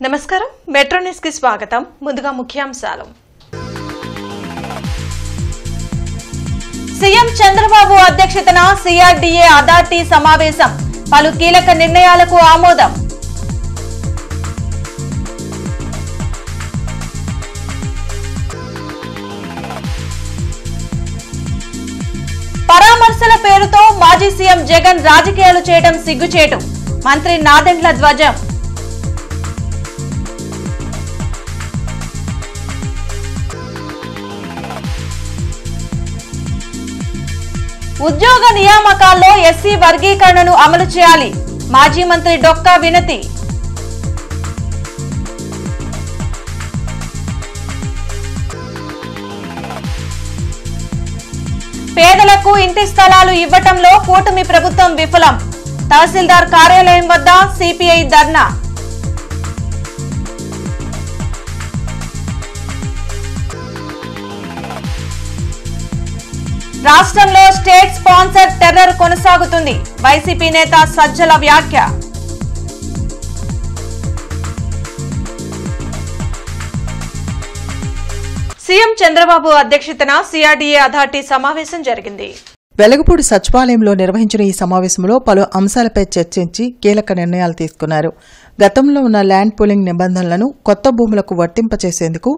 నమస్కారం metro news కి స్వాగతం ముందుగా ముఖ్యాంశాలు సీఎం చంద్రబాబు అధ్యక్షతన సిఆర్డీఏ అథారిటీ సమావేశం పలు కీలక నిర్ణయాలకు ఆమోదం పరామర్శల పేరుతో మాజీ సీఎం జగన్ రాజకీయాలు చేయడం సిగ్గుచేటు మంత్రి నాదెండ్ల ధ్వజం ఉద్యోగ నియామకాల్లో ఎస్సీ వర్గీకరణను అమలు చేయాలి మాజీ మంత్రి డొక్కా వినతి పేదలకు ఇంటి స్థలాలు ఇవ్వటంలో కూటమి ప్రభుత్వం విఫలం తహసీల్దార్ కార్యాలయం వద్ద సిపిఐ ధర్నా రాష్ట్రంలో స్టేట్ స్పాన్సర్ టెర్రర్ కొనసాగుతుంది వైసీపీ నేత సజ్జల వ్యాఖ్య సీఎం చంద్రబాబు అధ్యక్షతన సిఆర్డీఏ అథారిటీ సమావేశం జరిగింది. వెలగపూడి సచివాలయంలో నిర్వహించిన ఈ సమావేశంలో పలు అంశాలపై చర్చించి కీలక నిర్ణయాలు తీసుకున్నారు. గతంలో ఉన్న ల్యాండ్ పూలింగ్ నిబంధనలను కొత్త భూములకు వర్తింపచేసేందుకు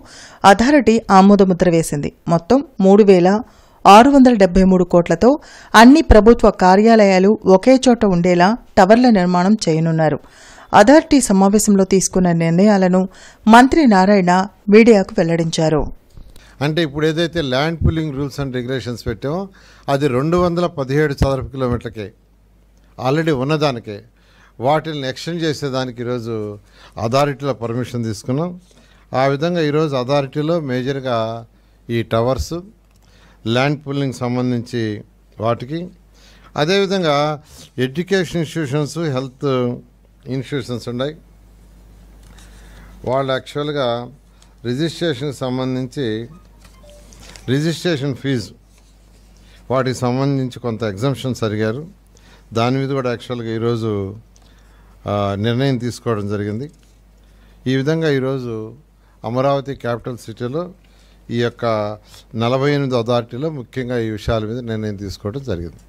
అథారిటీ ఆమోదముద్ర వేసింది. మొత్తం 3,673 కోట్లతో అన్ని ప్రభుత్వ కార్యాలయాలు ఒకే చోట ఉండేలా టవర్ల నిర్మాణం చేయనున్నారు. అథారిటీ సమావేశంలో తీసుకున్న నిర్ణయాలను మంత్రి నారాయణ మీడియాకు వెల్లడించారు. అంటే ఇప్పుడు ఏదైతే land pooling rules and regulations పెట్టామో అది 217 చదరపు కిలోమీటర్లకే ఆల్రెడీ ఉన్నదానికే వాటిని ఎక్స్టెండ్ చేసేదానికి ఈరోజు అథారిటీలో పర్మిషన్ తీసుకున్నాం. ఆ విధంగా ఈరోజు అథారిటీలో మేజర్గా ఈ టవర్స్ ల్యాండ్ పూలింగ్ సంబంధించి వాటికి అదేవిధంగా ఎడ్యుకేషన్ ఇన్స్టిట్యూషన్స్ హెల్త్ ఇన్స్టిట్యూషన్స్ ఉన్నాయి. వాళ్ళు యాక్చువల్గా రిజిస్ట్రేషన్కి సంబంధించి రిజిస్ట్రేషన్ ఫీజు వాటికి సంబంధించి కొంత ఎగ్జంప్షన్స్ అడిగారు. దాని మీద కూడా యాక్చువల్గా ఈరోజు నిర్ణయం తీసుకోవడం జరిగింది. ఈ విధంగా ఈరోజు అమరావతి క్యాపిటల్ సిటీలో ఈ యొక్క 48 అథారిటీలో ముఖ్యంగా ఈ విషయాల మీద నిర్ణయం తీసుకోవడం జరిగింది.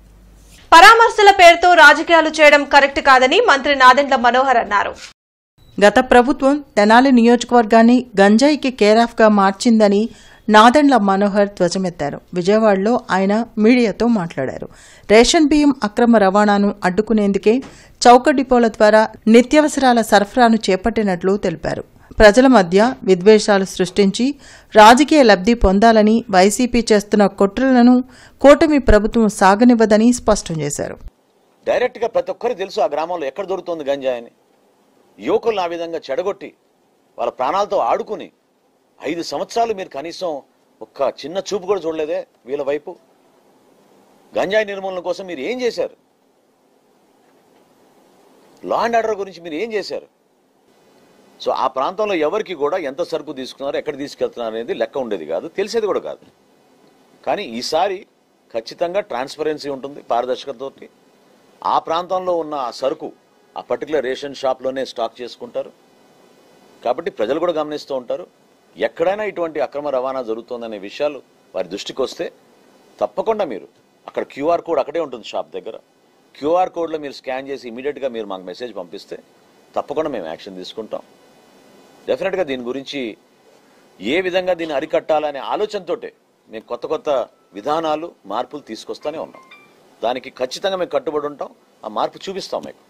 పరామర్శల పేరుతో రాజకీయాలు చేయడం కరెక్ట్ కాదని మంత్రి నాదెండ్ల మనోహర్ అన్నారు. గత ప్రభుత్వం తెనాలి నియోజకవర్గాన్ని గంజాయికి కేరాఫ్గా మార్చిందని నాదెండ్ల మనోహర్ ధ్వజమెత్తారు. విజయవాడలో ఆయన మీడియాతో మాట్లాడారు. రేషన్ బియ్యం అక్రమ రవాణాను అడ్డుకునేందుకే చౌక డిపోల ద్వారా నిత్యావసరాల సరఫరాను చేపట్టినట్లు తెలిపారు. ప్రజల మధ్య విద్వేషాలు సృష్టించి రాజకీయ లబ్ధి పొందాలని వైసీపీ చేస్తున్న కుట్రలను కూటమి ప్రభుత్వం సాగనివ్వదని స్పష్టం చేశారు. డైరెక్ట్గా ప్రతి ఒక్కరికి తెలుసు ఆ గ్రామంలో ఎక్కడ దొరుకుతుంది గంజాయని. యువకులను ఆ విధంగా చెడగొట్టి వాళ్ళ ప్రాణాలతో ఆడుకుని 5 సంవత్సరాలు మీరు కనీసం ఒక్క చిన్న చూపు కూడా చూడలేదే వీళ్ళ వైపు. గంజాయి నిర్మూలన కోసం మీరు ఏం చేశారు? లా అండ్ ఆర్డర్ గురించి మీరు ఏం చేశారు? సో ఆ ప్రాంతంలో ఎవరికి కూడా ఎంత సరుకు తీసుకున్నారో ఎక్కడ తీసుకెళ్తున్నారు అనేది లెక్క ఉండేది కాదు, తెలిసేది కూడా కాదు. కానీ ఈసారి ఖచ్చితంగా ట్రాన్స్పరెన్సీ ఉంటుంది, పారదర్శకతతో. ఆ ప్రాంతంలో ఉన్న ఆ సరుకు ఆ పర్టికులర్ రేషన్ షాప్లోనే స్టాక్ చేసుకుంటారు. కాబట్టి ప్రజలు కూడా గమనిస్తూ ఉంటారు. ఎక్కడైనా ఇటువంటి అక్రమ రవాణా జరుగుతుందనే విషయాలు వారి దృష్టికి వస్తే తప్పకుండా మీరు అక్కడ క్యూఆర్ కోడ్ అక్కడే ఉంటుంది షాప్ దగ్గర. క్యూఆర్ కోడ్లో మీరు స్కాన్ చేసి ఇమీడియట్గా మీరు మాకు మెసేజ్ పంపిస్తే తప్పకుండా మేము యాక్షన్ తీసుకుంటాం. డెఫినెట్గా దీని గురించి ఏ విధంగా దీన్ని అరికట్టాలనే ఆలోచనతోటే మేము కొత్త కొత్త విధానాలు మార్పులు తీసుకొస్తానే ఉన్నాం. దానికి ఖచ్చితంగా మేము కట్టుబడి ఉంటాం. ఆ మార్పు చూపిస్తాం మీకు.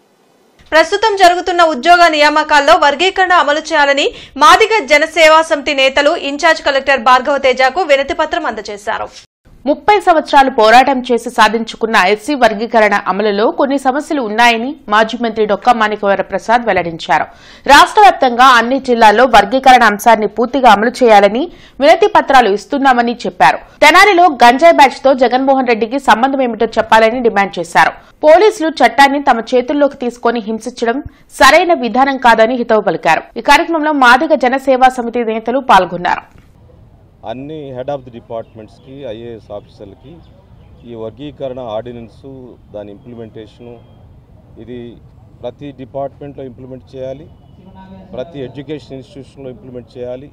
ప్రస్తుతం జరుగుతున్న ఉద్యోగ నియామకాల్లో వర్గీకరణ అమలు చేయాలని మాదిగ జనసేవా సమితి నేతలు ఇన్ఛార్జ్ కలెక్టర్ భార్గవ తేజకు వినతి పత్రం అందజేశారు. 30 సంవత్సరాలు పోరాటం చేసి సాధించుకున్న ఎస్సీ వర్గీకరణ అమలులో కొన్ని సమస్యలు ఉన్నాయని మాజీ మంత్రి డొక్కా మాణిక్యవర ప్రసాద్ వెల్లడించారు. రాష్ట్ర వ్యాప్తంగా అన్ని జిల్లాల్లో వర్గీకరణ అంశాన్ని పూర్తిగా అమలు చేయాలని వినతి పత్రాలు ఇస్తున్నామని చెప్పారు. తెనాలిలో గంజాయి బ్యాచ్ తో జగన్మోహన్ రెడ్డికి సంబంధం ఏమిటో చెప్పాలని డిమాండ్ చేశారు. పోలీసులు చట్టాన్ని తమ చేతుల్లోకి తీసుకుని హింసించడం సరైన విధానం కాదని హితవు పలికారు. ఈ కార్యక్రమంలో మాదిగ జనసేవా సమితి నేతలు పాల్గొన్నారు. అన్ని హెడ్ ఆఫ్ ది డిపార్ట్మెంట్స్కి ఐఏఎస్ ఆఫీసర్లకి ఈ వర్గీకరణ ఆర్డినెన్సు దాని ఇంప్లిమెంటేషను ఇది ప్రతి డిపార్ట్మెంట్లో ఇంప్లిమెంట్ చేయాలి. ప్రతి ఎడ్యుకేషన్ ఇన్స్టిట్యూషన్లో ఇంప్లిమెంట్ చేయాలి,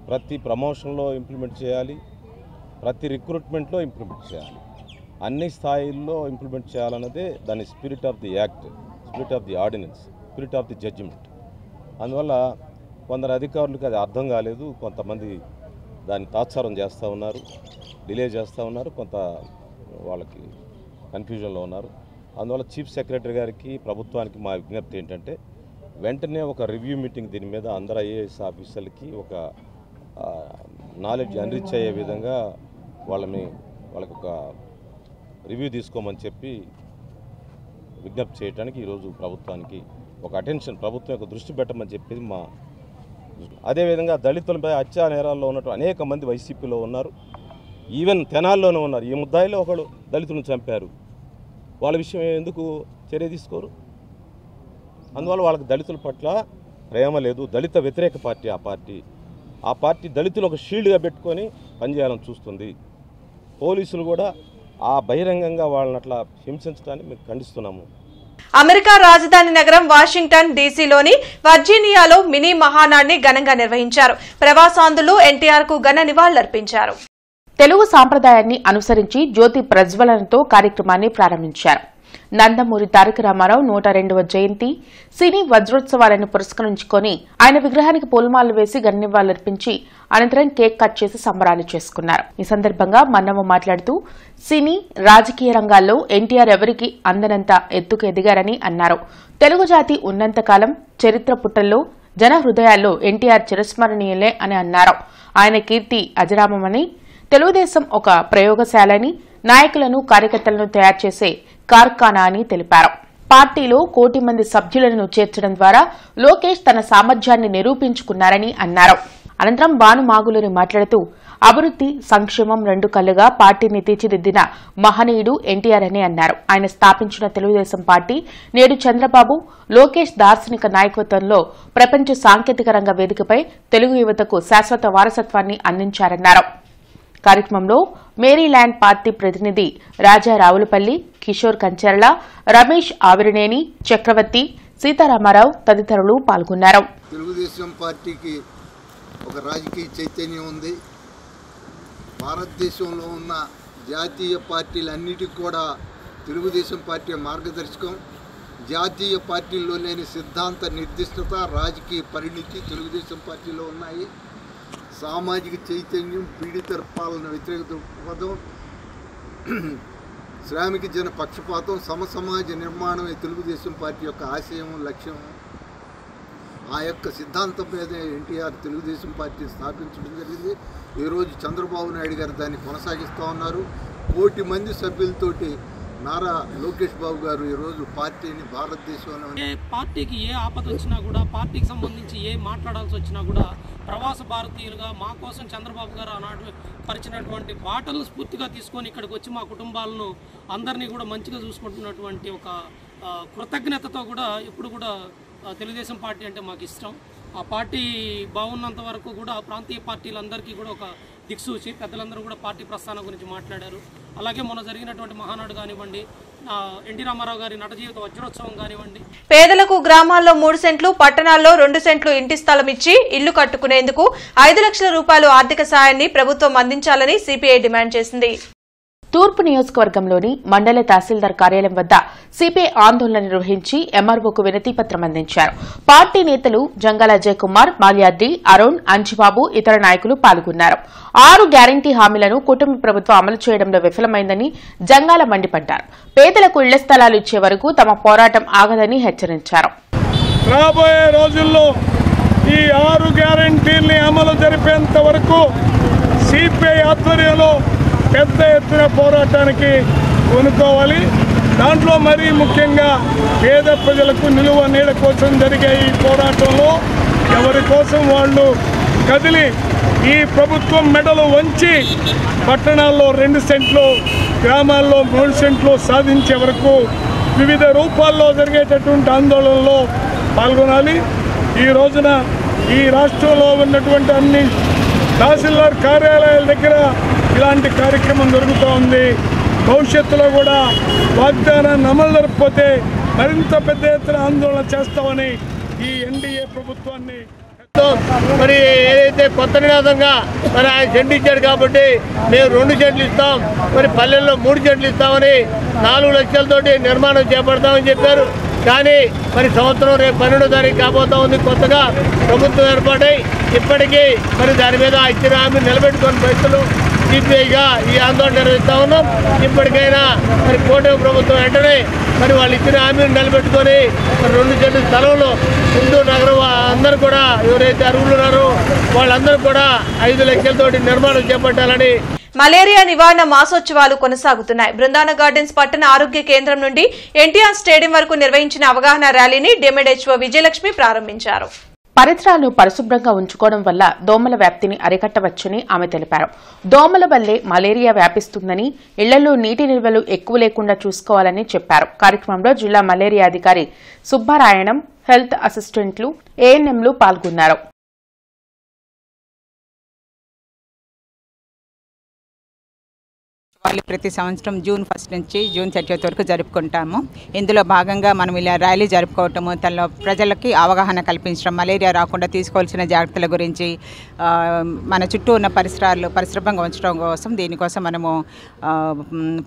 ప్రతి ప్రమోషన్లో ఇంప్లిమెంట్ చేయాలి, ప్రతి రిక్రూట్మెంట్లో ఇంప్లిమెంట్ చేయాలి, అన్ని స్థాయిల్లో ఇంప్లిమెంట్ చేయాలన్నదే దాని spirit of the act, spirit of the ordinance, spirit of the judgement. అందువల్ల కొందరు అధికారులకు అది అర్థం కాలేదు, కొంతమంది దాన్ని తాత్సారం చేస్తూ ఉన్నారు, డిలే చేస్తూ ఉన్నారు, కొంత వాళ్ళకి కన్ఫ్యూజన్లో ఉన్నారు. అందువల్ల చీఫ్ సెక్రటరీ గారికి ప్రభుత్వానికి మా విజ్ఞప్తి ఏంటంటే వెంటనే ఒక రివ్యూ మీటింగ్ దీని మీద అందరు ఐఏఎస్ ఆఫీసర్లకి ఒక నాలెడ్జ్ ఎన్రిచ్ అయ్యే విధంగా వాళ్ళకి ఒక రివ్యూ తీసుకోమని చెప్పి విజ్ఞప్తి చేయడానికి ఈరోజు ప్రభుత్వానికి ఒక ప్రభుత్వం యొక్క దృష్టి పెట్టమని చెప్పేది మా. అదేవిధంగా దళితులపై హత్యా నేరాల్లో ఉన్నట్టు అనేక మంది వైసీపీలో ఉన్నారు, ఈవెన్ తెనాల్లోనే ఉన్నారు. ఈ ముద్దాయిలో ఒకడు దళితులను చంపారు, వాళ్ళ విషయం ఎందుకు చర్య తీసుకోరు? అందువల్ల వాళ్ళకి దళితుల పట్ల ప్రేమ లేదు, దళిత వ్యతిరేక పార్టీ ఆ పార్టీ దళితులు ఒక షీల్డ్గా పెట్టుకొని పనిచేయాలని చూస్తుంది. పోలీసులు కూడా ఆ బహిరంగంగా వాళ్ళని అట్లా హింసించడాన్ని మేము ఖండిస్తున్నాము. అమెరికా రాజధాని నగరం వాషింగ్టన్ డీసీలోని వర్జీనియాలో మినీ మహానాడ్ని ఘనంగా నిర్వహించారు. ప్రవాసాంధ్రులు ఎన్టీఆర్ కు ఘన నివాళులర్పించారు. తెలుగు సాంప్రదాయాన్ని అనుసరించి జ్యోతి ప్రజ్వలనతో కార్యక్రమాన్ని ప్రారంభించారు. నందమూరి తారక రామారావు 102వ జయంతి సినీ వజ్రోత్సవాలను పురస్కరించుకుని ఆయన విగ్రహానికి పూలమాలలు వేసి ఘన నివాళులర్పించి అనంతరం కేక్ కట్ చేసి సంబరాలు చేసుకున్నారు. ఈ సందర్భంగా మన్నవ మాట్లాడుతూ సినీ రాజకీయ రంగాల్లో ఎన్టీఆర్ ఎవరికి అందనంత ఎత్తుకు ఎదిగారని అన్నారు. తెలుగు జాతి ఉన్నంతకాలం చరిత్ర పుటల్లో జన హృదయాల్లో ఎన్టీఆర్ చిరస్మరణీయులే అని అన్నారు. ఆయన కీర్తి అజరామమని, తెలుగుదేశం ఒక ప్రయోగశాలని, నాయకులను కార్యకర్తలను తయారు చేసే కార్ఖానా అని తెలిపారు. పార్టీలో 1 కోటి మంది సభ్యులను చేర్చడం ద్వారా లోకేష్ తన సామర్థ్యాన్ని నిరూపించుకున్నారని అన్నారు. అనంతరం భానుమాగులూరి మాట్లాడుతూ అభివృద్ది, సంక్షేమం 2 కళ్లుగా పార్టీని తీర్చిదిద్దిన మహనీయుడు ఎన్టీఆర్ అని అన్నారు. ఆయన స్థాపించిన తెలుగుదేశం పార్టీ నేడు చంద్రబాబు, లోకేష్ దార్శనిక నాయకత్వంలో ప్రపంచ సాంకేతిక రంగ వేదికపై తెలుగు యువతకు శాశ్వత వారసత్వాన్ని అందించారన్నారు. కార్యక్రమంలో మేరీల్యాండ్ పార్టీ ప్రతినిధి రాజా రావులపల్లి, కిషోర్ కంచర్ల, రమేష్ ఆవిరినేని, చక్రవర్తి, సీతారామారావు తదితరులు పాల్గొన్నారు. తెలుగుదేశం పార్టీకి ఒక రాజకీయ చైతన్యం ఉంది. భారతదేశంలో ఉన్న జాతీయ పార్టీలన్నిటికీ కూడా తెలుగుదేశం పార్టీ మార్గదర్శకం. జాతీయ పార్టీల్లో లేని సిద్ధాంత నిర్దిష్టత, రాజకీయ పరిణితి తెలుగుదేశం పార్టీలో ఉన్నాయి. సామాజిక చైతన్యం, పీడిత పాలన వ్యతిరేక దృక్పథం, శ్రామిక జన పక్షపాతం, సమసమాజ నిర్మాణమే తెలుగుదేశం పార్టీ యొక్క ఆశయం, లక్ష్యం. ఆ యొక్క సిద్ధాంతం మీదే ఎన్టీఆర్ తెలుగుదేశం పార్టీ స్థాపించడం జరిగింది. ఈరోజు చంద్రబాబు నాయుడు గారు దాన్ని కొనసాగిస్తూ ఉన్నారు. 1 కోటి మంది సభ్యులతోటి నారా లోకేష్ బాబు గారు ఈరోజు పార్టీని భారతదేశంలో పార్టీకి ఏ ఆపద వచ్చినా కూడా, పార్టీకి సంబంధించి ఏ మాట్లాడాల్సి వచ్చినా కూడా ప్రవాస భారతీయులుగా మా కోసం చంద్రబాబు గారు ఆనాడు పరిచినటువంటి బాటలను స్ఫూర్తిగా తీసుకొని ఇక్కడికి వచ్చి మా కుటుంబాలను అందరినీ కూడా మంచిగా చూసుకుంటున్నటువంటి ఒక కృతజ్ఞతతో కూడా ఎప్పుడు కూడా తెలుగుదేశం పార్టీ అంటే మాకు ఇష్టం. ఆ పార్టీ బాగున్నంత వరకు కూడా ప్రాంతీయ పార్టీలందరికీ కూడా ఒక దిక్సూచి, పెద్దలందరూ కూడా పార్టీ ప్రస్థానం గురించి మాట్లాడారు. అలాగే మొన్న జరిగినటువంటి మహానాడు కానివ్వండి, ఎన్టీ రామారావు గారి నట జీవిత వజ్రోత్సవం కానివ్వండి. పేదలకు గ్రామాల్లో 3 సెంట్లు, పట్టణాల్లో 2 సెంట్లు ఇంటి స్థలం ఇచ్చి ఇల్లు కట్టుకునేందుకు 5 లక్షల రూపాయలు ఆర్థిక సాయాన్ని ప్రభుత్వం అందించాలని సిపిఐ డిమాండ్ చేసింది. తూర్పు నియోజకవర్గంలోని మండల తహసీల్దార్ కార్యాలయం వద్ద సిపిఐ ఆందోళన నిర్వహించి ఎంఆర్ఓకు వినతి పత్రం అందించారు. పార్టీ నేతలు జంగాల జయకుమార్, మాల్యాద్రి, అరుణ్, అంజిబాబు ఇతర నాయకులు పాల్గొన్నారు. 6 గ్యారంటీ హామీలను కూటమి ప్రభుత్వం అమలు చేయడంలో విఫలమైందని జంగాల మండిపడ్డారు. పేదలకు ఇళ్ల స్థలాలు ఇచ్చే వరకు తమ పోరాటం ఆగదని హెచ్చరించారు. రాబోయే రోజుల్లో ఈ 6 గ్యారంటీల్ని అమలు జరిపేంత వరకు సిపిఐ ఆధ్వర్యంలో పెద్ద ఎత్తున పోరాటానికి కొనుక్కోవాలి. దాంట్లో మరీ ముఖ్యంగా పేద ప్రజలకు నిలువ నీడ కోసం జరిగే ఈ పోరాటంలో ఎవరి కోసం వాళ్ళు కదిలి ఈ ప్రభుత్వం మెడలు వంచి పట్టణాల్లో 2 సెంట్లు, గ్రామాల్లో 3 సెంట్లు సాధించే వరకు వివిధ రూపాల్లో జరిగేటటువంటి ఆందోళనలో పాల్గొనాలి. ఈ రోజున ఈ రాష్ట్రంలో ఉన్నటువంటి అన్ని తహసీల్దార్ కార్యాలయాల దగ్గర ఇలాంటి కార్యక్రమం జరుగుతూ ఉంది. భవిష్యత్తులో కూడా వాగ్దానాన్ని అమలు జరపకపోతే మరింత పెద్ద ఎత్తున ఆందోళన చేస్తామని ఈ ఎన్డీఏ ప్రభుత్వాన్ని మరి ఏదైతే కొత్త నినాదంగా మరి ఆయన చెండు ఇచ్చాడు కాబట్టి మేము 2 చెంట్లు ఇస్తాం, మరి పల్లెల్లో 3 చెంట్లు ఇస్తామని 4 లక్షలతోటి నిర్మాణం చేపడతామని చెప్పారు. కానీ మరి సంవత్సరం రేపు 12వ తారీఖు కాబోతా ఉంది. కొత్తగా ప్రభుత్వం ఏర్పాటై ఇప్పటికీ మరి దాని మీద ఇచ్చిన హామీ నిలబెట్టుకొని రైతులు సిపిఐగా ఈ ఆందోళన నిర్వహిస్తా ఉన్నాం. ఇప్పటికైనా మరి కూటమి ప్రభుత్వం వెంటనే మరి వాళ్ళు ఇచ్చిన హామీని నిలబెట్టుకొని మరి 2 సెంట్ల స్థలంలో గుంటూరు నగరం అందరూ కూడా ఎవరైతే అర్హులు ఉన్నారో వాళ్ళందరూ కూడా 5 లక్షలతోటి నిర్మాణం చేపట్టాలని. మలేరియా నివారణ మాసోత్సవాలు కొనసాగుతున్నాయి. బృందావన గార్డెన్స్ పట్టణ ఆరోగ్య కేంద్రం నుండి ఎన్టీఆర్ స్టేడియం వరకు నిర్వహించిన అవగాహన ర్యాలీని డిఎంఎడ్హెచ్ఓ విజయలక్ష్మి ప్రారంభించారు. పరిసరాలు పరిశుభ్రంగా ఉంచుకోవడం వల్ల దోమల వ్యాప్తిని అరికట్టవచ్చని ఆమె తెలిపారు. దోమల వల్లే మలేరియా వ్యాపిస్తుందని, ఇళ్లలో నీటి నిల్వలు ఎక్కువ లేకుండా చూసుకోవాలని చెప్పారు. కార్యక్రమంలో జిల్లా మలేరియా అధికారి సుబ్బారాయణం, హెల్త్ అసిస్టెంట్లు, ఏఎన్ఎంలు పాల్గొన్నారు. వాళ్ళు ప్రతి సంవత్సరం జూన్ 1 నుంచి జూన్ 30 వరకు జరుపుకుంటాము. ఇందులో భాగంగా మనం ఇలా ర్యాలీ జరుపుకోవటము, తనలో ప్రజలకి అవగాహన కల్పించడం, మలేరియా రాకుండా తీసుకోవాల్సిన జాగ్రత్తల గురించి, మన చుట్టూ ఉన్న పరిసరాలు పరిశుభ్రంగా ఉంచడం కోసం దీనికోసం మనము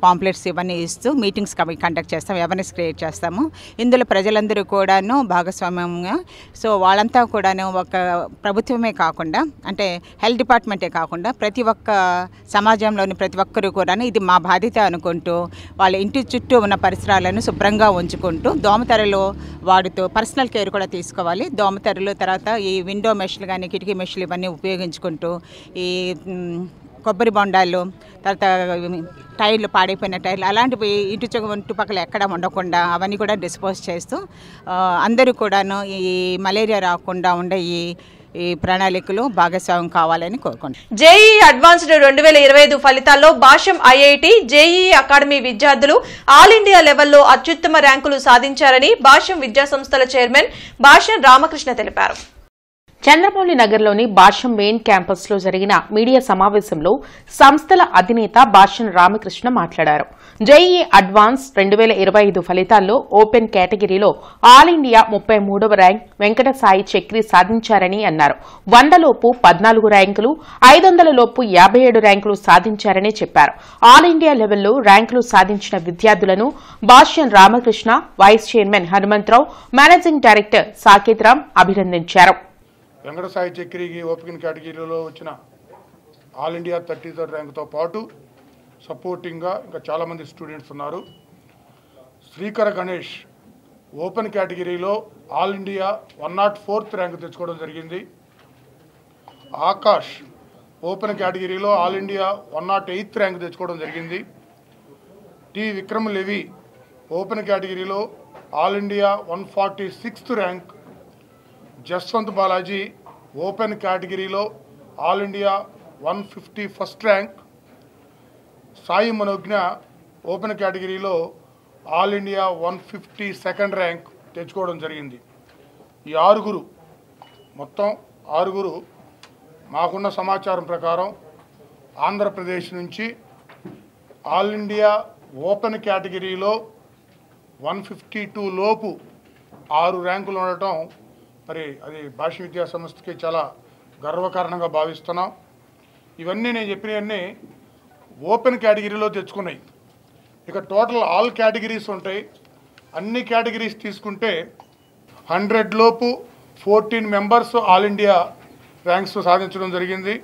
పాంప్లెట్స్ ఇవన్నీ ఇస్తూ మీటింగ్స్ కండక్ట్ చేస్తాం, అవేర్నెస్ క్రియేట్ చేస్తాము. ఇందులో ప్రజలందరూ కూడాను భాగస్వామ్యంగా, సో వాళ్ళంతా కూడాను ఒక ప్రభుత్వమే కాకుండా, అంటే హెల్త్ డిపార్ట్మెంటే కాకుండా ప్రతి ఒక్క సమాజంలోని ప్రతి ఒక్కరూ కూడా ఇది మా బాధ్యత అనుకుంటూ వాళ్ళ ఇంటి చుట్టూ ఉన్న పరిసరాలను శుభ్రంగా ఉంచుకుంటూ దోమతెరలు వాడుతూ పర్సనల్ కేర్ కూడా తీసుకోవాలి. దోమతెరలు, తర్వాత ఈ విండో మెష్లు కానీ కిటికీ మెష్లు ఇవన్నీ ఉపయోగించుకుంటూ, ఈ కొబ్బరి బొండాలు, తర్వాత టైర్లు, పాడైపోయిన టైర్లు అలాంటివి చుట్టుపక్కల ఎక్కడ ఉండకుండా అవన్నీ కూడా డిస్పోజ్ చేస్తూ అందరూ కూడాను ఈ మలేరియా రాకుండా ఉండే ఈ ప్రణాళికలు భాగస్వామ్యం కావాలని కోరుకుంటున్నాను. జేఈఈ అడ్వాన్స్డ్ 2025 ఫలితాల్లో భాష్యం ఐఐటి, జేఈఈ అకాడమీ విద్యార్థులు ఆల్ ఇండియా లెవెల్లో అత్యుత్తమ ర్యాంకులు సాధించారని భాష్యం విద్యాసంస్థల చైర్మన్ భాష్యం రామకృష్ణ తెలిపారు. చంద్రమౌళి నగర్లోని భాష్యం మెయిన్ క్యాంపస్ లో జరిగిన మీడియా సమావేశంలో సంస్థల అధినేత భాష్యం రామకృష్ణ మాట్లాడారు. జేఈఈ అడ్వాన్స్ 2025 ఫలితాల్లో ఓపెన్ కేటగిరీలో ఆల్ ఇండియా 33వ ర్యాంక్ వెంకట సాయి చక్రి సాధించారని అన్నారు. 100 లోపు 14 ర్యాంకులు, 500 లోపు 57 ర్యాంకులు సాధించారని చెప్పారు. ఆల్ ఇండియా లెవెల్లో ర్యాంకులు సాధించిన విద్యార్థులను Bhashyam Ramakrishna, vice chairman Hanumantharao, managing director Saketh Ram అభినందించారు. వెంకట సాయి చక్రికి ఓపెన్ కేటగిరీలో వచ్చిన ఆల్ ఇండియా 33rd ర్యాంకుతో పాటు సపోర్టింగ్గా ఇంకా చాలామంది స్టూడెంట్స్ ఉన్నారు. శ్రీకర గణేష్ ఓపెన్ కేటగిరీలో ఆల్ ఇండియా 104th ర్యాంకు తెచ్చుకోవడం జరిగింది. ఆకాష్ ఓపెన్ కేటగిరీలో ఆల్ ఇండియా 108th ర్యాంకు తెచ్చుకోవడం జరిగింది. టి విక్రమ్ లెవి ఓపెన్ కేటగిరీలో all India 146th rank. Jaswanth Balaji open కేటగిరీలో all India 151st rank. Sai Manogna open కేటగిరీలో ఆల్ ఇండియా 152nd ర్యాంక్ తెచ్చుకోవడం జరిగింది. ఈ మొత్తం ఆరుగురు మాకున్న సమాచారం ప్రకారం ఆంధ్రప్రదేశ్ నుంచి ఆల్ ఇండియా ఓపెన్ కేటగిరీలో 152 లోపు 6 ర్యాంకులు ఉండటం మరి అది భాష్య విద్యా సంస్థకి చాలా గర్వకారణంగా భావిస్తున్నాం. ఇవన్నీ నేను చెప్పినవన్నీ ఓపెన్ కేటగిరీలో తెచ్చుకున్నాయి. ఇక టోటల్ ఆల్ కేటగిరీస్ ఉంటాయి. అన్ని కేటగిరీస్ తీసుకుంటే 100 లోపు 14 మెంబర్స్ ఆల్ ఇండియా ర్యాంక్స్ సాధించడం జరిగింది.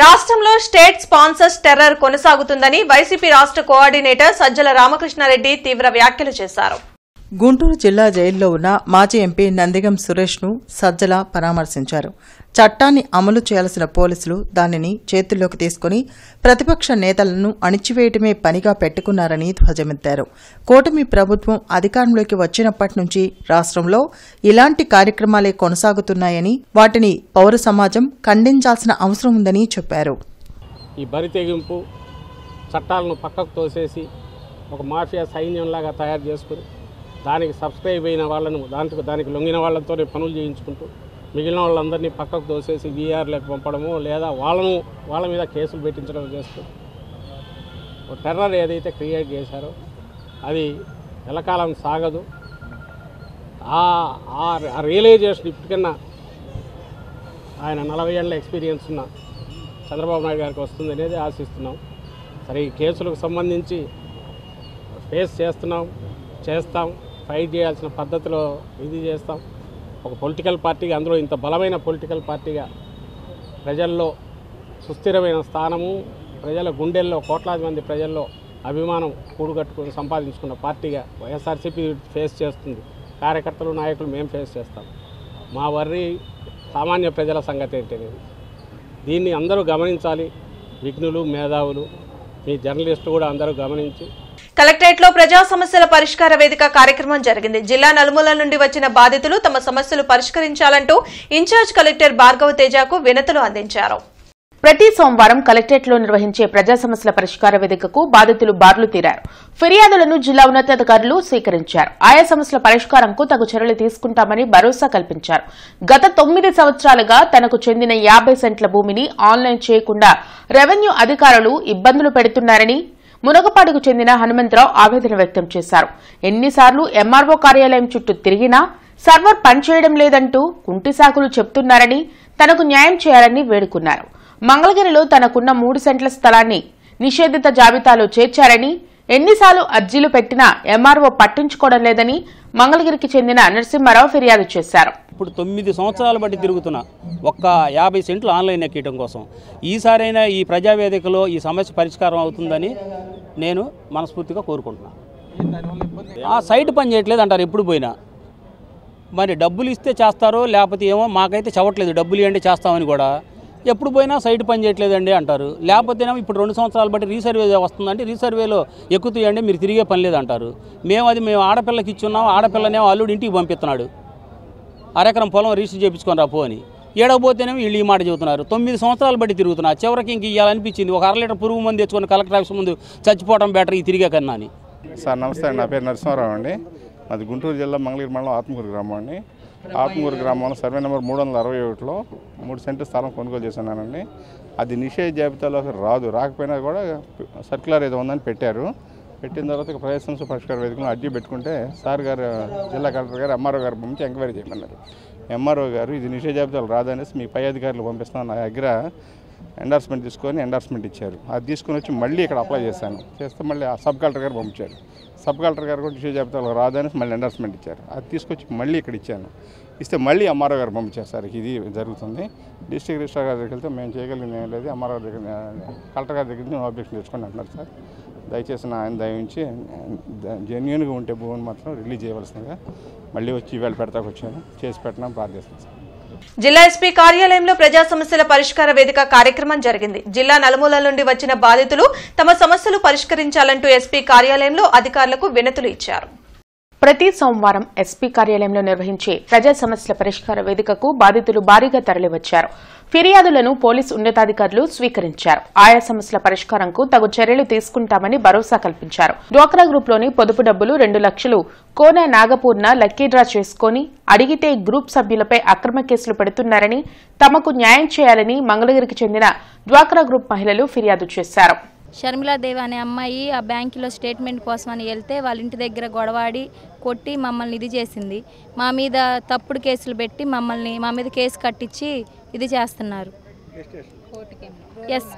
రాష్ట్రంలో స్టేట్ స్పాన్సర్స్ టెర్రర్ కొనసాగుతుందని వైసీపీ రాష్ట్ర కోఆర్డినేటర్ సజ్జల రామకృష్ణారెడ్డి తీవ్ర వ్యాఖ్యలు చేశారు. గుంటూరు జిల్లా జైల్లో ఉన్న మాజీ ఎంపీ నందిగం సురేష్ను సజ్జల పరామర్శించారు. చట్టాన్ని అమలు చేయాల్సిన పోలీసులు దానిని చేతుల్లోకి తీసుకుని ప్రతిపక్ష నేతలను అణిచివేయటమే పనిగా పెట్టుకున్నారని ధ్వజమెత్తారు. కూటమి ప్రభుత్వం అధికారంలోకి వచ్చినప్పటి నుంచి రాష్ట్రంలో ఇలాంటి కార్యక్రమాలే కొనసాగుతున్నాయని, వాటిని పౌర సమాజం ఖండించాల్సిన అవసరం ఉందని చెప్పారు. ఈ బరితెగింపు చట్టాలను పక్కకు తోసేసి ఒక మాఫియా సైన్యంలాగా తయారు చేసుకుని దానికి సబ్స్క్రైబ్ అయిన వాళ్ళను దానికి లొంగిన వాళ్ళతోనే పనులు చేయించుకుంటూ మిగిలిన వాళ్ళందరినీ పక్కకు దోసేసి వీఆర్లకు పంపడము లేదా వాళ్ళ మీద కేసులు పెట్టించడం చేస్తూ టెర్రర్ ఏదైతే క్రియేట్ చేశారో అది ఎల్లకాలం సాగదు. ఆ రియలైజేషన్ ఇప్పటికన్నా ఆయన 40 ఏళ్ల ఎక్స్పీరియన్స్ ఉన్న చంద్రబాబు నాయుడు గారికి వస్తుంది అనేది ఆశిస్తున్నాం. సరే, ఈ కేసులకు సంబంధించి ఫేస్ చేస్తాం, ఫైట్ చేయాల్సిన పద్ధతిలో ఇది చేస్తాం. ఒక పొలిటికల్ పార్టీగా, అందులో ఇంత బలమైన పొలిటికల్ పార్టీగా, ప్రజల్లో సుస్థిరమైన స్థానము, ప్రజల గుండెల్లో కోట్లాది మంది ప్రజల్లో అభిమానం కూడుగట్టుకుని సంపాదించుకున్న పార్టీగా వైఎస్ఆర్సీపీ ఫేస్ చేస్తుంది. కార్యకర్తలు, నాయకులు మేము ఫేస్ చేస్తాం. మా వర్రి సామాన్య ప్రజల సంగతి ఏంటనేది దీన్ని అందరూ గమనించాలి. విఘ్నులు, మేధావులు, మీ జర్నలిస్టు కూడా అందరూ గమనించి. కలెక్టరేట్ లో ప్రజా సమస్యల పరిష్కార వేదిక కార్యక్రమం జరిగింది. జిల్లా నలుమూలల నుండి వచ్చిన బాధితులు తమ సమస్యలు పరిష్కరించాలంటూ ఇన్ఛార్జ్ కలెక్టర్ భార్గవ తేజకు వినతులు అందించారు. ప్రతి సోమవారం కలెక్టరేట్ లో నిర్వహించే ప్రజా సమస్యల పరిష్కార వేదికకు బాధితులు బార్లు తీరారు. ఫిర్యాదులను జిల్లా ఉన్నతాధికారులు స్వీకరించారు. ఆయా సమస్యల పరిష్కారంకు తగు చర్యలు తీసుకుంటామని భరోసా కల్పించారు. గత 9 సంవత్సరాలుగా తనకు చెందిన 50 సెంట్ల భూమిని ఆన్లైన్ చేయకుండా రెవెన్యూ అధికారులు ఇబ్బందులు పెడుతున్నారని మునగపాడుకు చెందిన హనుమంతరావు ఆవేదన వ్యక్తం చేశారు. ఎన్నిసార్లు ఎంఆర్ఓ కార్యాలయం చుట్టూ తిరిగినా సర్వర్ పనిచేయడం లేదంటూ కుంటి సాకులు చెబుతున్నారని, తనకు న్యాయం చేయాలని వేడుకున్నారు. మంగళగిరిలో తనకున్న 3 సెంట్ల స్థలాన్ని నిషేధిత జాబితాలో చేర్చారని, ఎన్నిసార్లు అర్జీలు పెట్టినా ఎంఆర్ఓ పట్టించుకోవడం లేదని మంగళగిరికి చెందిన నరసింహారావు ఫిర్యాదు చేశారు. ఇప్పుడు 9 సంవత్సరాలు బట్టి తిరుగుతున్నా ఒక్క 50 సెంట్లు ఆన్లైన్ ఎక్కడం కోసం. ఈసారైనా ఈ ప్రజావేదికలో ఈ సమస్య పరిష్కారం అవుతుందని నేను మనస్ఫూర్తిగా కోరుకుంటున్నాను. ఆ సైట్ పని చేయట్లేదు అంటారు ఎప్పుడు పోయినా. మరి డబ్బులు ఇస్తే చేస్తారో లేకపోతే ఏమో, మాకైతే చవట్లేదు. డబ్బులు ఇవ్వండి చేస్తామని కూడా. ఎప్పుడు పోయినా సైట్ పని చేయట్లేదండి అంటారు. లేకపోతేనేమో ఇప్పుడు 2 సంవత్సరాలు బట్టి రీసర్వే వస్తుందంటే రీసర్వేలో ఎక్కుతాయండి, మీరు తిరిగే పని లేదంటారు. మేము ఆడపిల్లకి ఇచ్చున్నాం, ఆడపిల్లనేమో అల్లుడు ఇంటికి పంపిస్తున్నాడు. అరెకరం పొలం రిజిస్టర్ చేయించుకొని రాపో అని. ఏడకపోతేనేమో వీళ్ళు ఈ మాట చెబుతున్నారు. 9 సంవత్సరాలు బట్టి తిరుగుతున్నా. చివరికి ఇంక ఇవ్వాలనిపించింది. ఒక 1/2 లీటర్ పురుగు మంది తెచ్చుకొని కలెక్టర్ ఆఫీస్ ముందు చచ్చిపోవడం బెటర్ ఈ తిరిగే కన్నా అని. సార్ నమస్తే అండి, నా పేరు నరసింహారావు అండి. మాది గుంటూరు జిల్లా మంగళగిరి మండలం ఆత్మకూరు గ్రామం అండి. ఆత్మకూరు గ్రామంలో సర్వే నెంబర్ 361లో 3 సెంట్లు స్థలం కొనుగోలు చేస్తున్నానండి. అది నిషేధ జాబితాలోకి రాకపోయినా కూడా సర్క్యులర్ ఏదో ఉందని పెట్టారు. పెట్టిన తర్వాత ప్రజా సమస్య పరిష్కార వేదికలో అర్జీ పెట్టుకుంటే సార్ గారు, జిల్లా కలెక్టర్ గారు ఎంఆర్ఓ గారు పంపించి ఎంక్వైరీ చేయమన్నారు. ఎంఆర్ఓ గారు ఇది నిషేధ జాబితాలు రాదనేసి మీ పై అధికారులు పంపిస్తాను, నా దగ్గర ఎండార్స్మెంట్ తీసుకొని ఎండార్స్మెంట్ ఇచ్చారు. అది తీసుకొని వచ్చి మళ్ళీ ఇక్కడ అప్లై చేశాను. చేస్తే మళ్ళీ ఆ సబ్ కలెక్టర్ గారు పంపించారు. సబ్ కలెక్టర్ గారు కూడా నిషేధ జాబితాలో రాదనేసి మళ్ళీ ఎండార్స్మెంట్ ఇచ్చారు. అది తీసుకొచ్చి మళ్ళీ ఇక్కడ ఇచ్చాను. ఇస్తే మళ్ళీ ఎంఆర్ఓ గారు పంపించారు. సార్ ఇది జరుగుతుంది, డిస్ట్రిక్ట్ రిజిస్ట్రార్ గారి దగ్గరికి వెళ్తే మేము చేయగలిగింది ఏం లేదు, ఎంఆర్ఓ దగ్గర కలెక్టర్ గారి దగ్గర నుంచి ఆబ్జెక్షన్ తెచ్చుకొని అంటున్నారు. సార్ దయచేసి ఆయన దయించి జెన్యూన్గా ఉంటే భూమిని మాత్రం రిలీజ్ చేయవలసిందిగా మళ్ళీ వచ్చి ఇవాళ పెడతాకు వచ్చాను, చేసి పెట్టడం ప్రార్థిస్తాను. సార్ జిల్లా ఎస్పీ కార్యాలయంలో ప్రజా సమస్యల పరిష్కార వేదిక కార్యక్రమం జరిగింది. జిల్లా నలుమూలల నుండి వచ్చిన బాధితులు తమ సమస్యలు పరిష్కరించాలంటూ ఎస్పీ కార్యాలయంలో అధికారులకు వినతులు ఇచ్చారు. ప్రతి సోమవారం ఎస్పీ కార్యాలయంలో నిర్వహించే ప్రజా సమస్యల పరిష్కార వేదికకు బాధితులు భారీగా తరలివచ్చారు. ఫిర్యాదులను పోలీసు ఉన్నతాధికారులు స్వీకరించారు. ఆయా సమస్యల పరిష్కారంకు తగు చర్యలు తీసుకుంటామని భరోసా కల్పించారు. డ్వాక్రా గ్రూప్లోని పొదుపు డబ్బులు 2 లక్షలు కోన నాగపూర్ణ లక్కీ డ్రా చేసుకుని అడిగితే గ్రూప్ సభ్యులపై అక్రమ కేసులు పెడుతున్నారని, తమకు న్యాయం చేయాలని మంగళగిరికి చెందిన డ్వాక్రా గ్రూప్ మహిళలు ఫిర్యాదు చేశారు. షర్మిలాదేవి అనే అమ్మాయి ఆ బ్యాంకులో స్టేట్మెంట్ కోసం అని వెళ్తే వాళ్ళ ఇంటి దగ్గర గొడవాడి కొట్టి మమ్మల్ని ఇది చేసింది. మా మీద తప్పుడు కేసులు పెట్టి మా మీద కేసు కట్టించి ఇది చేస్తున్నారు. ఎస్,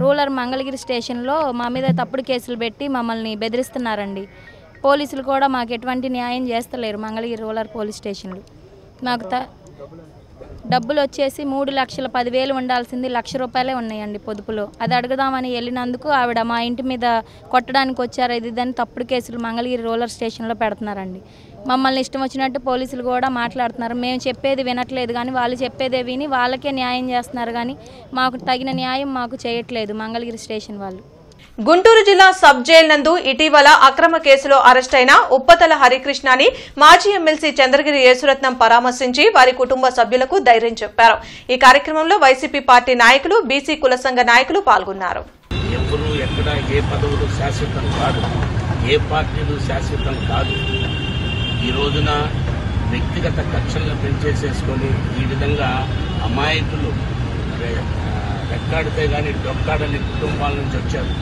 రూరల్ మంగళగిరి స్టేషన్లో మా మీద తప్పుడు కేసులు పెట్టి మమ్మల్ని బెదిరిస్తున్నారండి. పోలీసులు కూడా మాకు ఎటువంటి న్యాయం చేస్తలేరు. మంగళగిరి రూరల్ పోలీస్ స్టేషన్లు మాకు డబ్బులు వచ్చేసి 3,10,000 ఉండాల్సింది 1,00,000 రూపాయలే ఉన్నాయండి పొదుపులో. అది అడుగుదామని వెళ్ళినందుకు ఆవిడ మా ఇంటి మీద కొట్టడానికి వచ్చారు, ఇది దాన్ని తప్పుడు కేసులు మంగళగిరి రూరల్ స్టేషన్లో పెడుతున్నారండి. మమ్మల్ని ఇష్టం వచ్చినట్టు పోలీసులు కూడా మాట్లాడుతున్నారు. మేము చెప్పేది వినట్లేదు కానీ వాళ్ళు చెప్పేదే విని వాళ్ళకే న్యాయం చేస్తున్నారు కానీ మాకు తగిన న్యాయం మాకు చేయట్లేదు మంగళగిరి స్టేషన్ వాళ్ళు. గుంటూరు జిల్లా సబ్ జైలు నందు ఇటీవల అక్రమ కేసులో అరెస్టైన ఉప్పతల హరికృష్ణని మాజీ ఎమ్మెల్సీ చంద్రగిరి యేసురత్నం పరామర్శించి వారి కుటుంబ సభ్యులకు ధైర్యం చెప్పారు. ఈ కార్యక్రమంలో వైసీపీ పార్టీ నాయకులు, బీసీ కుల సంఘ నాయకులు పాల్గొన్నారు. ఎవరు ఎక్కడ ఏ పదవులు శాశ్వతం కాదు, ఏ పార్టీలు శాశ్వతం కాదు. ఈ రోజున వ్యక్తిగత కక్షలను పెంచేసేసుకొని ఈ విధంగా అమాయకులు రెక్కాడితే కానీ డొక్కాడని కుటుంబాల నుంచి వచ్చారు.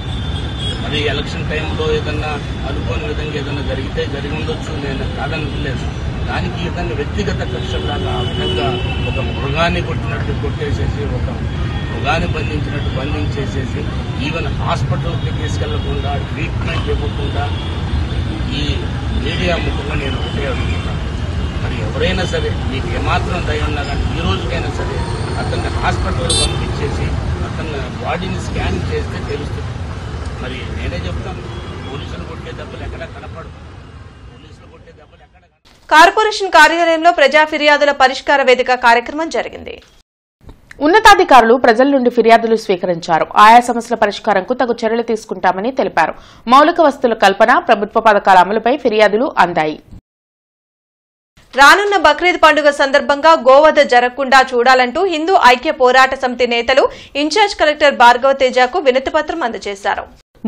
మరి ఎలక్షన్ టైంలో ఏదన్నా అనుకోని విధంగా ఏదైనా జరిగితే జరిగి ఉండొచ్చు, నేను కాదనట్లేదు. దానికి ఇతన్ని వ్యక్తిగత కక్షలాగా ఆ విధంగా ఒక మృగాన్ని కొట్టినట్టు కొట్టేసేసి, ఒక మృగాన్ని బంధించినట్టు బంధించేసేసి, ఈవెన్ హాస్పిటల్కి తీసుకెళ్లకుండా, ట్రీట్మెంట్ ఇవ్వకుండా ఈ మీడియా ముఖంగా నేను ఒకటే అడుగుతున్నాను. మరి ఎవరైనా సరే మీకు ఏమాత్రం దయ ఉన్నా కానీ ఈ రోజుకైనా సరే అతన్ని హాస్పిటల్కి పంపించేసి అతన్ని బాడీని స్కాన్ చేస్తే తెలుస్తుంది. మరి నేనే చెప్తాను, పోలీసులు కొట్టే దెబ్బలు ఎక్కడ కనపడదు. పోలీసులు కొట్టే దెబ్బలు ఎక్కడ కార్పొరేషన్ కార్యాలయంలో ప్రజా ఫిర్యాదుల పరిష్కార వేదిక కార్యక్రమం జరిగింది. ఉన్నతాధికారులు ప్రజల నుండి ఫిర్యాదులు స్వీకరించారు. ఆయా సమస్యల పరిష్కారంకు తగు చర్యలు తీసుకుంటామని తెలిపారు. మౌలిక వసతుల కల్పన, ప్రభుత్వ పథకాల అమలుపై ఫిర్యాదులు అందాయి. రానున్న బక్రీద్ పండుగ సందర్భంగా గోవధ జరగకుండా చూడాలంటూ హిందూ ఐక్య పోరాట సమితి నేతలు ఇన్ఛార్జ్ కలెక్టర్ భార్గవ తేజకు వినతిపత్రం అందజేశారు.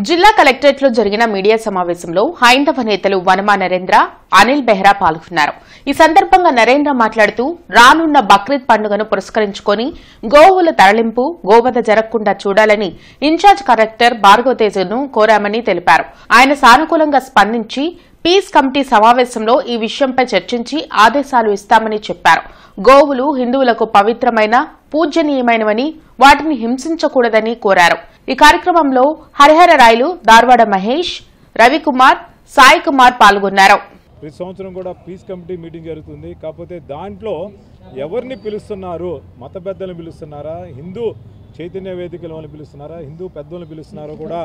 జిల్లా కలెక్టరేట్ లో జరిగిన మీడియా సమావేశంలో హైందవ నేతలు వనమా నరేంద్ర, అనిల్ బెహ్రా పాల్గొన్నారు. ఈ సందర్భంగా నరేంద్ర మాట్లాడుతూ రానున్న బక్రీద్ పండుగను పురస్కరించుకుని గోవుల తరలింపు, గోవధ జరగకుండా చూడాలని ఇన్ఛార్జ్ కలెక్టర్ భార్గవ తేజను కోరామని తెలిపారు. ఆయన సానుకూలంగా స్పందించి పీస్ కమిటీ సమావేశంలో ఈ విషయంపై చర్చించి ఆదేశాలు ఇస్తామని చెప్పారు. గోవులు హిందువులకు పవిత్రమైన, పూజనీయమైనవని, వాటిని హింసించకూడదని కోరారు. ఈ కార్యక్రమంలో హరిహర రాయలు, దార్వాడ మహేష్, రవికుమార్, సాయి కుమార్ పాల్గొన్నారు. ప్రతి సంవత్సరం కూడా పీస్ కమిటీ మీటింగ్ జరుగుతుంది. కాకపోతే దాంట్లో ఎవరిని పిలుస్తున్నారు? మత పెద్దలను పిలుస్తున్నారా, హిందూ చైతన్య వేదికల వాళ్ళని పిలుస్తున్నారా, హిందూ పెద్దలను పిలుస్తున్నారో కూడా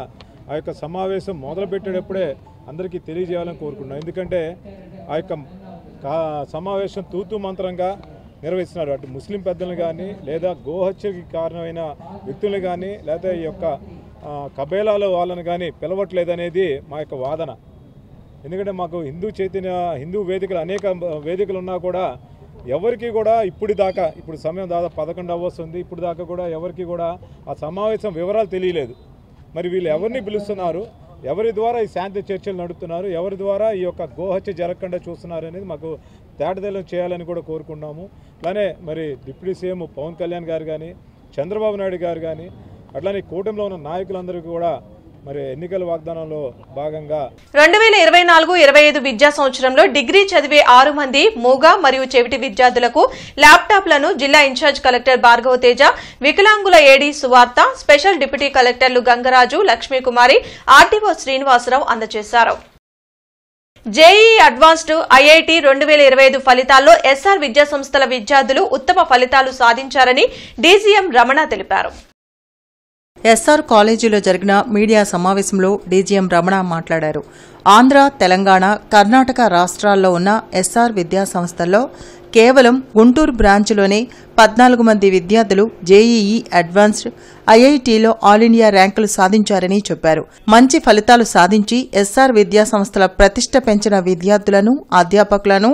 ఆ యొక్క సమావేశం మొదలుపెట్టేటప్పుడే అందరికీ తెలియజేయాలని కోరుకున్నాం. ఎందుకంటే ఆ యొక్క సమావేశం తూతూ మంత్రంగా నిర్వహిస్తున్నారు. అటు ముస్లిం పెద్దలను కానీ, లేదా గోహత్యకి కారణమైన వ్యక్తులను కానీ, లేదా ఈ యొక్క కబేలాల వాళ్ళని కానీ పిలవట్లేదనేది మా యొక్క వాదన. ఎందుకంటే మాకు హిందూ వేదికలు అనేక వేదికలు ఉన్నా కూడా ఎవరికి కూడా ఇప్పుడు సమయం దాదాపు 11 అవ్వస్తుంది. ఇప్పుడు దాకా కూడా ఎవరికి కూడా ఆ సమావేశం వివరాలు తెలియలేదు. మరి వీళ్ళు ఎవరిని పిలుస్తున్నారు, ఎవరి ద్వారా ఈ శాంతి చర్చలు నడుపుతున్నారు, ఎవరి ద్వారా ఈ యొక్క గోహత్య జరగకుండా చూస్తున్నారు అనేది మాకు తేటతెల్లం చేయాలని కూడా కోరుకున్నాము. అలానే మరి డిప్యూటీ సీఎం పవన్ కళ్యాణ్ గారు కానీ, చంద్రబాబు నాయుడు గారు కానీ, అట్లానే కూటమిలో ఉన్న నాయకులందరికీ కూడా మరి ఎన్నికల వాగ్దానంలో భాగంగా 2024-25 విద్యా సంవత్సరంలో డిగ్రీ చదివే 6 మంది మూగ మరియు చెవిటి విద్యార్థులకు ల్యాప్టాప్లను జిల్లా ఇన్ఛార్జ్ కలెక్టర్ భార్గవ తేజ, వికలాంగుల ఏడీ సువార్త, స్పెషల్ డిప్యూటీ కలెక్టర్లు గంగరాజు, లక్ష్మీకుమారి, ఆర్టీఓ శ్రీనివాసరావు అందజేశారు. జేఈఈ అడ్వాన్స్డ్ ఐఐటీ 2025 ఫలితాల్లో ఎస్ఆర్ విద్యాసంస్థల విద్యార్థులు ఉత్తమ ఫలితాలు సాధించారని డీజీఎం రమణ తెలిపారు. ఎస్ఆర్ కాలేజీలో జరిగిన మీడియా సమావేశంలో డీజీఎం రమణ మాట్లాడారు. ఆంధ్ర, తెలంగాణ, కర్ణాటక రాష్ట్రాల్లో ఉన్న ఎస్ఆర్ విద్యా సంస్థల్లో కేవలం గుంటూరు బ్రాంచ్లోనే 14 మంది విద్యార్థులు జేఈఈ అడ్వాన్స్డ్ ఐఐటీలో ఆల్ ఇండియా ర్యాంకులు సాధించారని చెప్పారు. మంచి ఫలితాలు సాధించి ఎస్ఆర్ విద్యా సంస్థల ప్రతిష్ట పెంచిన విద్యార్థులను, అధ్యాపకులను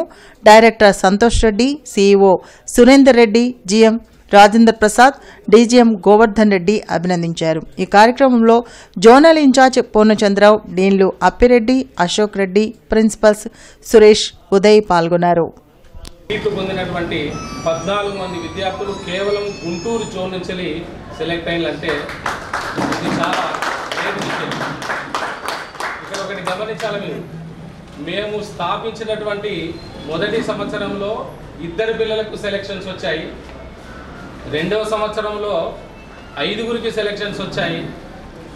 director Santosh Reddy, CEO Surender Reddy, GM Rajendra Prasad, DGM Govardhan Reddy అభినందించారు. ఈ కార్యక్రమంలో జోనల్ ఇన్ఛార్జ్ పూర్ణచంద్రరావు, డీన్లు అప్పిరెడ్డి, అశోక్ రెడ్డి, ప్రిన్సిపల్స్ సురేష్, ఉదయ్ పాల్గొన్నారు. పొందినటువంటి 14 మంది విద్యార్థులు కేవలం గుంటూరు జోన్ నుంచి సెలెక్ట్ అయ్యారంటే ఇది చాలా గ్రేట్ విషయం. ఇక్కడ ఒకటి గమనించాలి మీరు, మేము స్థాపించినటువంటి మొదటి సంవత్సరంలో 2 పిల్లలకు సెలెక్షన్స్ వచ్చాయి. 2వ సంవత్సరంలో 5గురికి సెలెక్షన్స్ వచ్చాయి.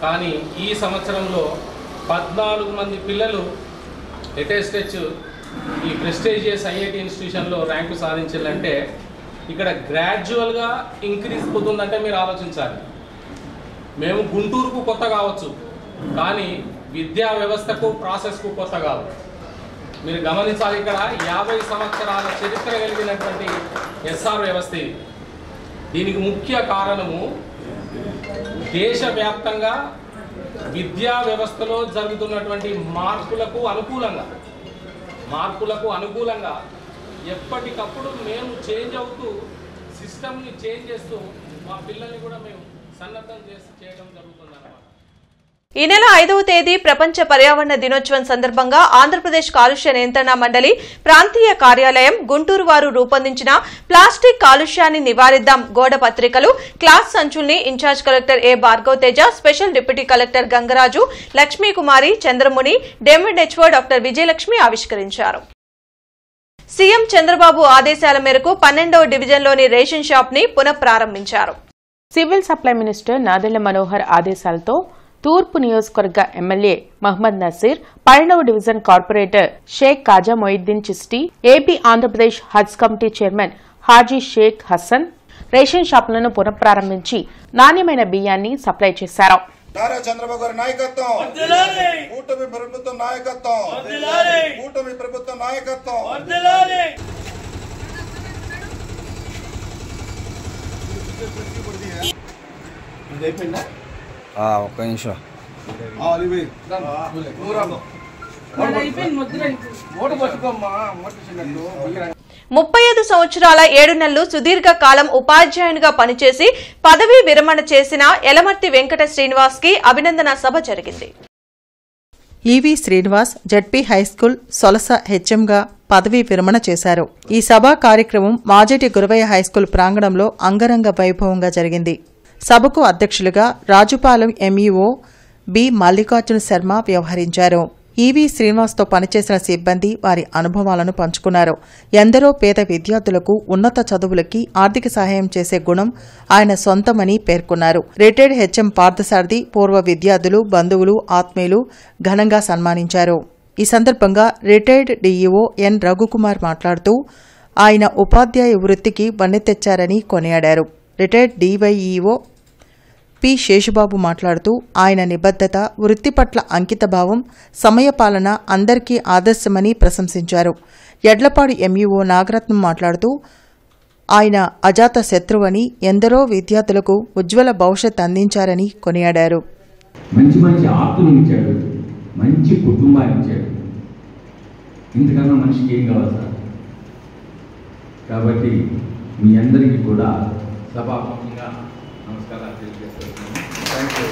కానీ ఈ సంవత్సరంలో 14 మంది పిల్లలు లేటెస్ట్ ఈ ప్రెస్టీజియస్ ఐఐటి ఇన్స్టిట్యూషన్లో ర్యాంకు సాధించాలంటే ఇక్కడ గ్రాడ్యువల్గా ఇంక్రీజ్ అవుతుందంటే మీరు ఆలోచించాలి. మేము గుంటూరుకు కొత్త కావచ్చు, కానీ విద్యా వ్యవస్థకు ప్రాసెస్కు కొత్త కాదు. మీరు గమనించాలి, ఇక్కడ 50 సంవత్సరాల చరిత్ర కలిగినటువంటి ఎస్ఆర్ వ్యవస్థ. దీనికి ముఖ్య కారణము దేశవ్యాప్తంగా విద్యా వ్యవస్థలో జరుగుతున్నటువంటి మార్పులకు అనుకూలంగా ఎప్పటికప్పుడు మేము చేంజ్ అవుతూ సిస్టమ్ని చేంజ్ చేస్తూ మా పిల్లల్ని కూడా మేము సన్నద్ధం చేయడం జరుగుతుందన్నమాట. ఈ నెల 5వ తేదీ ప్రపంచ పర్యావరణ దినోత్సవం సందర్భంగా ఆంధ్రప్రదేశ్ కాలుష్య నియంత్రణ మండలి ప్రాంతీయ కార్యాలయం గుంటూరు వారు రూపొందించిన ప్లాస్టిక్ కాలుష్యాన్ని నివారిద్దాం గోడ పత్రికలు, క్లాస్ సంచుల్ని incharge collector A Bhargava Teja, special deputy collector Gangaraju, Lakshmikumari, Chandramuni, డెమ్యూడ్ హెచ్ఓ డాక్టర్ విజయలక్ష్మి ఆవిష్కరించారు. సీఎం చంద్రబాబు ఆదేశాల మేరకు 12వ డివిజన్లోని రేషన్ షాప్ ని పునఃప్రారంభించారు. Civil supply minister Nadendla Manohar ఆదేశాలతో తూర్పు నియోజకవర్గ ఎమ్మెల్యే మహ్మద్ నసీర్, 12వ division corporator Sheikh Khaja Moiddin Chishti, AP Andhra Pradesh Haj committee chairman Haji Sheikh Hasan ration షాపులను పునఃప్రారంభించి నాణ్యమైన బియ్యాన్ని సప్లై చేశారు. నారా చంద్రబాబు గారి నాయకత్వం, కూటమి ప్రభుత్వం నాయకత్వం, కూటమి ప్రభుత్వం నాయకత్వం. ఒక్క నిమిషం. 35 సంవత్సరాల 7 నెలలు సుదీర్ఘ కాలం ఉపాధ్యాయునిగా పనిచేసి పదవీ విరమణ చేసిన ఎలమర్తి వెంకట శ్రీనివాస్ కి అభినందన సభ జరిగింది. ఈవీ శ్రీనివాస్ జడ్పీ హైస్కూల్ సొలస హెచ్ఎంగా పదవీ విరమణ చేశారు. ఈ సభా కార్యక్రమం మాజేటి గురవయ్య హైస్కూల్ ప్రాంగణంలో అంగరంగ వైభవంగా జరిగింది. సభకు అధ్యక్షులుగా రాజుపాలెం ఎంఈఓ బి మల్లికార్జున శర్మ వ్యవహరించారు. ఈవీ శ్రీనివాస్తో పనిచేసిన సిబ్బంది వారి అనుభవాలను పంచుకున్నారు. ఎందరో పేద విద్యార్థులకు ఉన్నత చదువులకి ఆర్థిక సహాయం చేసే గుణం ఆయన సొంతమని పేర్కొన్నారు. రిటైర్డ్ హెచ్ఎం పార్థసారథి పూర్వ విద్యార్థులు, బంధువులు, ఆత్మీయులు ఘనంగా సన్మానించారు. ఈ సందర్భంగా రిటైర్డ్ డీఈఓ ఎన్ రఘుకుమార్ మాట్లాడుతూ ఆయన ఉపాధ్యాయ వృత్తికి వన్నె తెచ్చారని కొనియాడారు. రిటైర్డ్ డీవైఈఓ పి శేషుబాబు మాట్లాడుతూ ఆయన నిబద్ధత, వృత్తి పట్ల అంకితభావం, సమయపాలన అందరికీ ఆదర్శమని ప్రశంసించారు. యడ్లపాడు ఎంఈఓ నాగరత్నం మాట్లాడుతూ ఆయన అజాత శత్రువని, ఎందరో విద్యార్థులకు ఉజ్వల భవిష్యత్ అందించారని కొనియాడారు. మంచి మంచి ఆప్తులు ఇచ్చాడు, మంచి కుటుంబాన్ని ఇచ్చాడు. ఇంతకన్నా మనిషికి ఏం కావాలి సార్? కాబట్టి మీ అందరికీ కూడా సభాముఖంగా నమస్కారాలు తెలియజేస్తున్నాను. Thank you.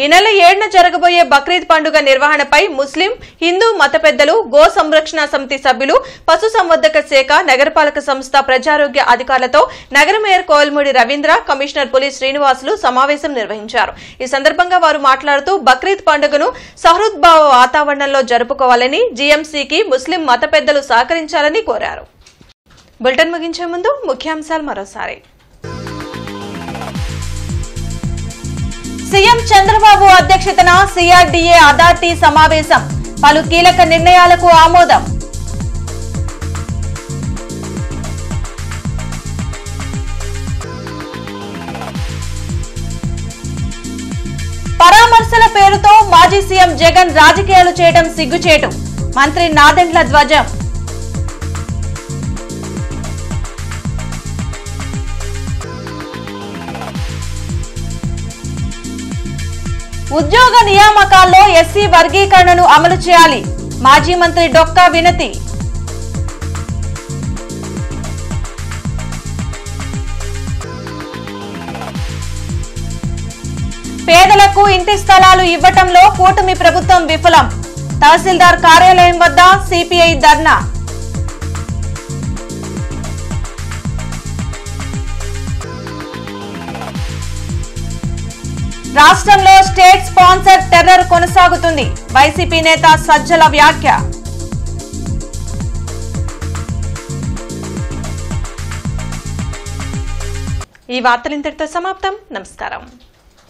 ఈ నెల 7న జరగబోయే బక్రీద్ పండుగ నిర్వహణపై ముస్లిం, హిందూ మత పెద్దలు, గో సంరక్షణ సమితి సభ్యులు, పశు సంవర్ధక శాఖ, నగరపాలక సంస్థ ప్రజారోగ్య అధికారులతో నగర మేయర్ కోయల్మూడి రవీంద్ర, కమిషనర్ పులి శ్రీనివాసులు సమావేశం నిర్వహించారు. ఈ సందర్భంగా వారు మాట్లాడుతూ బక్రీద్ పండుగను సహృద్భావ వాతావరణంలో జరుపుకోవాలని, జీఎంసీకి ముస్లిం మత పెద్దలు సహకరించాలని కోరారు. బులెటిన్ ముగించే ముందు ముఖ్యాంశాలు మరోసారి. సీఎం చంద్రబాబు అధ్యక్షతన సిఆర్డీఏ అథారిటీ సమావేశం, పలు కీలక నిర్ణయాలకు ఆమోదం. పరామర్శల పేరుతో మాజీ సీఎం జగన్ రాజకీయాలు చేయడం సిగ్గుచేటు, మంత్రి నాదెండ్ల ధ్వజం. ఉద్యోగ నియామకాల్లో ఎస్సీ వర్గీకరణను అమలు చేయాలి, మాజీ మంత్రి డొక్కా వినతి. పేదలకు ఇంటి స్థలాలు ఇవ్వటంలో కూటమి ప్రభుత్వం విఫలం, తహసీల్దార్ కార్యాలయం వద్ద సిపిఐ ధర్నా. రాష్ట్రంలో స్టేట్ స్పాన్సర్ టెర్రర్ కొనసాగుతుంది, వైసీపీ నేత సజ్జల వ్యాఖ్య. ఈ వార్తలు ఇంతటితో సమాప్తం. నమస్కారం.